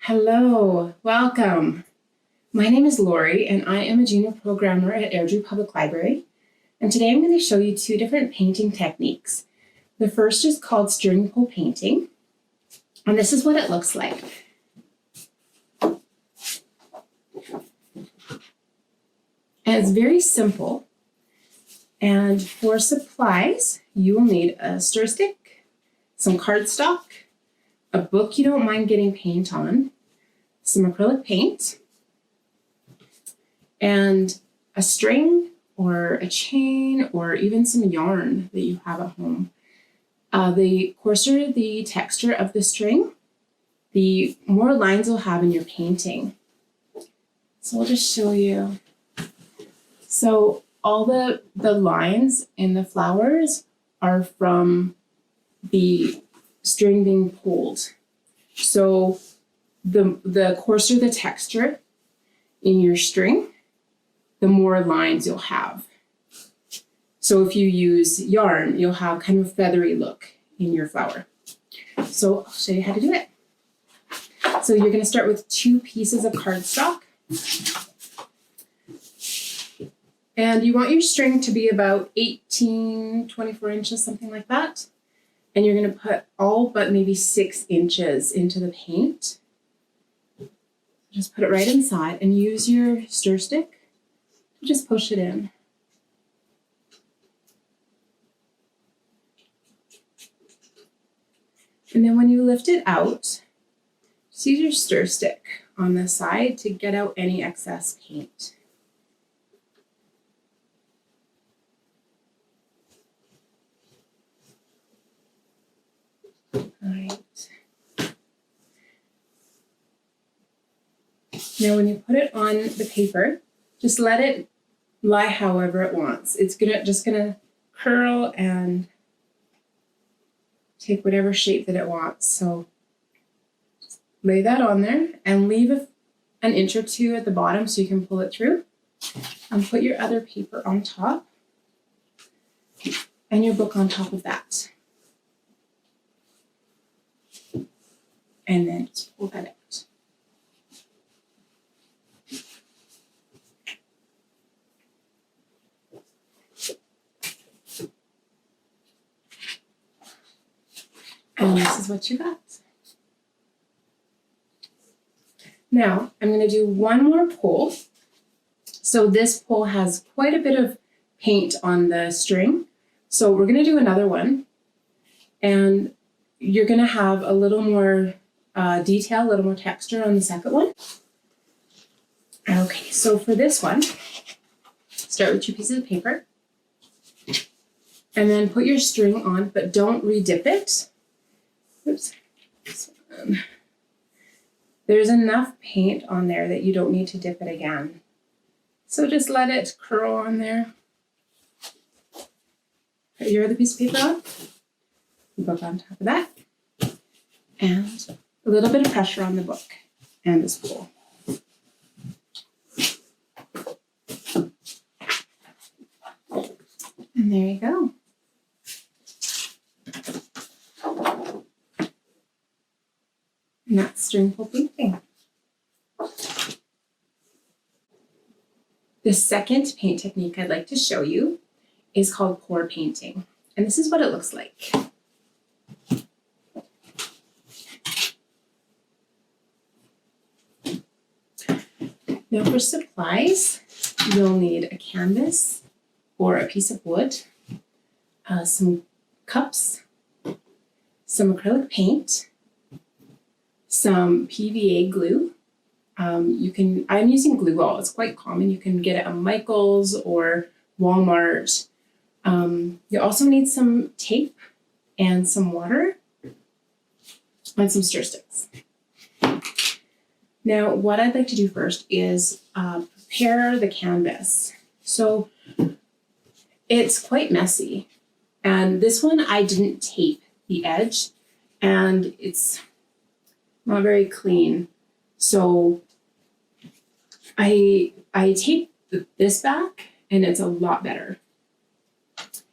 Hello, welcome. My name is Lori and I am a junior programmer at Airdrie Public Library. And today I'm going to show you two different painting techniques. The first is called string pull painting. And this is what it looks like. And it's very simple. And for supplies, you will need a stir stick, some cardstock, a book you don't mind getting paint on, some acrylic paint, and a string or a chain or even some yarn that you have at home. The coarser the texture of the string, the more lines you'll have in your painting. So I'll just show you. So all the lines in the flowers are from the string being pulled. So the coarser the texture in your string, the more lines you'll have. So if you use yarn, you'll have kind of a feathery look in your flower. So I'll show you how to do it. So you're going to start with 2 pieces of cardstock. And you want your string to be about 24 inches, something like that. And you're going to put all but maybe 6 inches into the paint. Just put it right inside and use your stir stick to just push it in. And then when you lift it out, just use your stir stick on the side to get out any excess paint. All right. Now when you put it on the paper, just let it lie however it wants. It's just gonna curl and take whatever shape that it wants. So just lay that on there and leave an inch or 2 at the bottom so you can pull it through. And put your other paper on top and your book on top of that. And then just pull that out. And this is what you got. Now, I'm going to do one more pull. So this pull has quite a bit of paint on the string. So we're going to do another one. And you're going to have a little more detail, a little more texture on the second one. Okay, so for this one, start with 2 pieces of paper. And then put your string on, but don't re-dip it. Oops. There's enough paint on there that you don't need to dip it again. So just let it curl on there. Put your other piece of paper on. Book on top of that. And a little bit of pressure on the book and this pull. And there you go. And that's string pull painting. The second paint technique I'd like to show you is called pour painting. And this is what it looks like. Now for supplies, you'll need a canvas or a piece of wood, some cups, some acrylic paint, some PVA glue. I'm using Glue All. It's quite common. You can get it at Michael's or Walmart. You also need some tape and some water and some stir sticks. Now, what I'd like to do first is prepare the canvas. So it's quite messy. And this one, I didn't tape the edge and it's not very clean. So I tape this back and it's a lot better.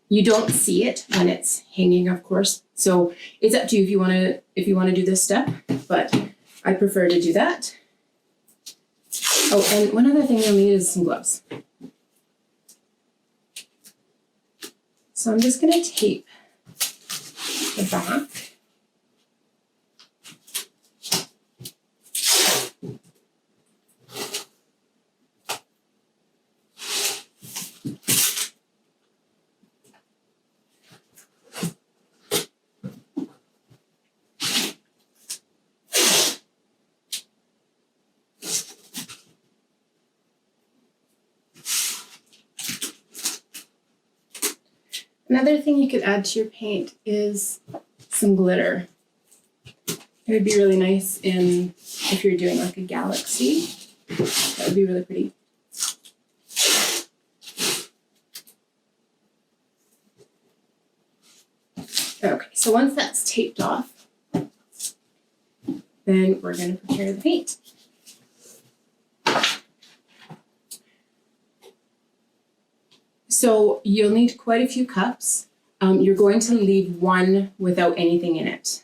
You don't see it when it's hanging, of course. So it's up to you if you want to do this step, but I prefer to do that. Oh, and one other thing you'll need is some gloves. So I'm just going to tape the back. Another thing you could add to your paint is some glitter. It would be really nice if you're doing like a galaxy. That would be really pretty. Okay, so once that's taped off, then we're going to prepare the paint. So you'll need quite a few cups. You're going to leave one without anything in it.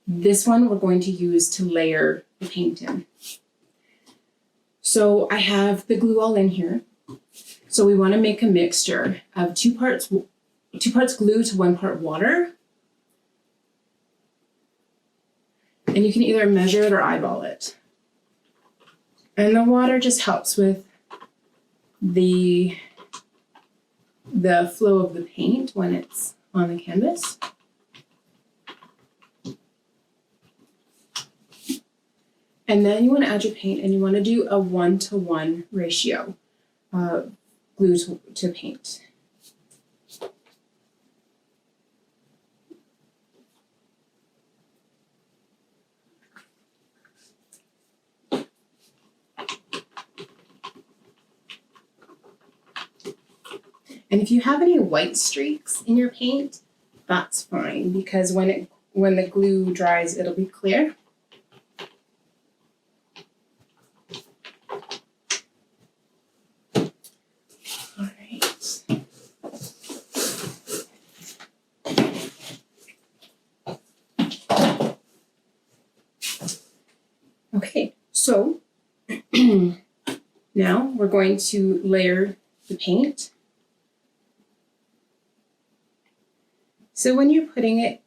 This one we're going to use to layer the paint in. So I have the glue all in here. So we want to make a mixture of 2 parts glue to 1 part water. And you can either measure it or eyeball it. And the water just helps with the flow of the paint when it's on the canvas. And then you want to add your paint, and you want to do a 1-to-1 ratio, glue to paint. And if you have any white streaks in your paint, that's fine, because when the glue dries, it'll be clear. All right. Okay, so now we're going to layer the paint. So when you're putting it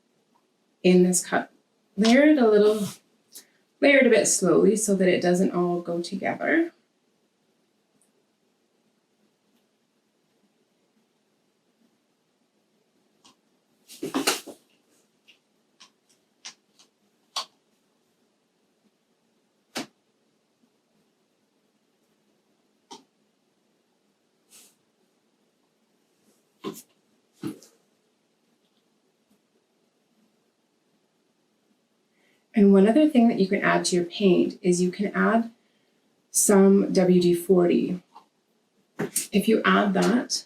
in this cup, layer it a bit slowly so that it doesn't all go together. And one other thing that you can add to your paint is you can add some WD-40. If you add that,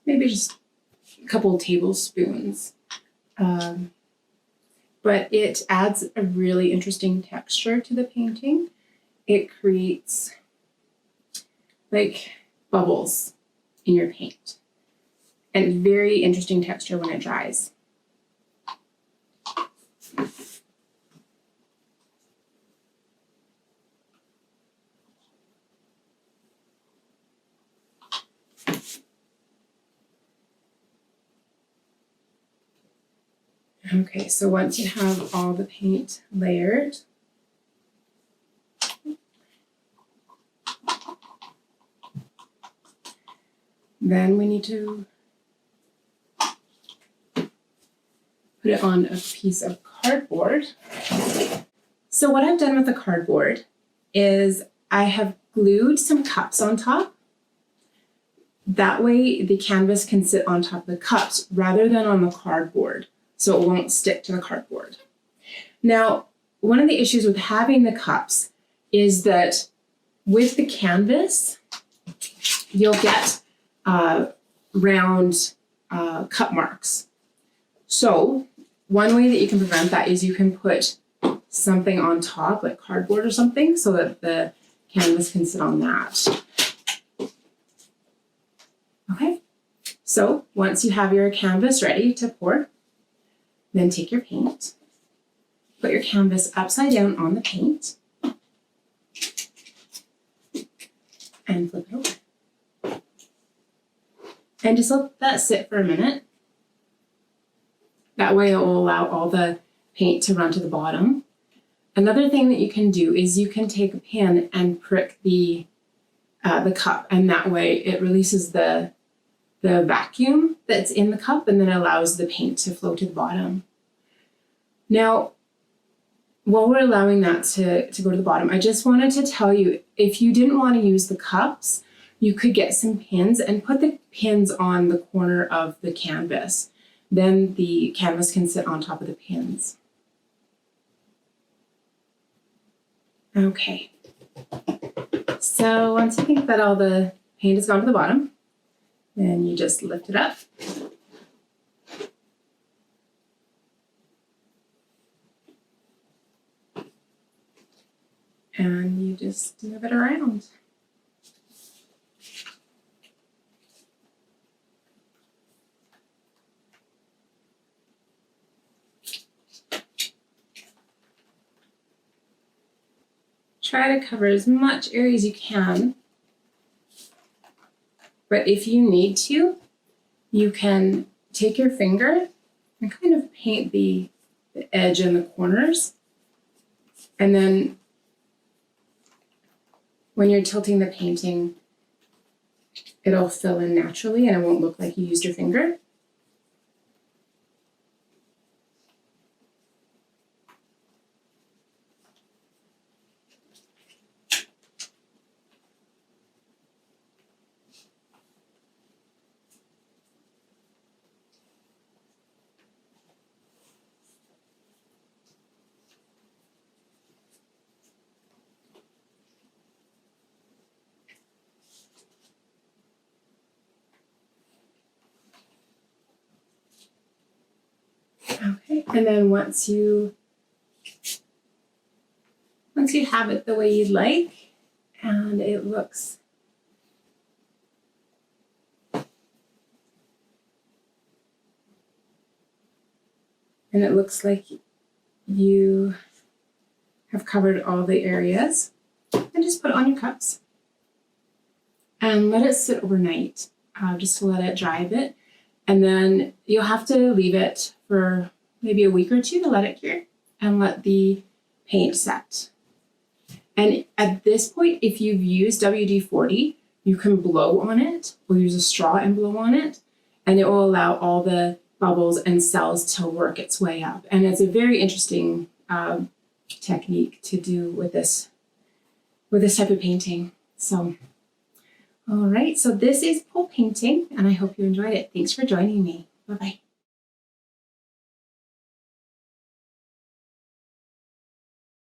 maybe just a couple of tablespoons, but it adds a really interesting texture to the painting. It creates like bubbles in your paint, and very interesting texture when it dries. Okay, so once you have all the paint layered, then we need to put it on a piece of cardboard. So what I've done with the cardboard is I have glued some cups on top. That way the canvas can sit on top of the cups rather than on the cardboard, so it won't stick to the cardboard. Now, one of the issues with having the cups is that with the canvas, you'll get round cup marks. So one way that you can prevent that is you can put something on top, like cardboard or something, so that the canvas can sit on that. Okay, so once you have your canvas ready to pour, then take your paint put your canvas upside down on the paint and flip it over. And just let that sit for a minute. That way it will allow all the paint to run to the bottom. Another thing that you can do is you can take a pin and prick the cup, and that way it releases the vacuum that's in the cup and then allows the paint to flow to the bottom. Now, while we're allowing that to go to the bottom, I just wanted to tell you, if you didn't want to use the cups, you could get some pins and put the pins on the corner of the canvas. Then the canvas can sit on top of the pins. Okay. So once you think that all the paint has gone to the bottom, then you just lift it up. And you just move it around. Try to cover as much area as you can, but if you need to, you can take your finger and kind of paint the edge and the corners, and then when you're tilting the painting, it'll fill in naturally and it won't look like you used your finger. Okay, and then once you have it the way you'd like, and it looks like you have covered all the areas, and just put it on your cups and let it sit overnight, just to let it dry a bit. And then you'll have to leave it for maybe a week or two to let it cure and let the paint set. And at this point, if you've used WD-40, you can blow on it or use a straw and blow on it, and it will allow all the bubbles and cells to work its way up. And it's a very interesting technique to do with this type of painting. So, all right, so this is pole painting, and I hope you enjoyed it. Thanks for joining me. Bye-bye.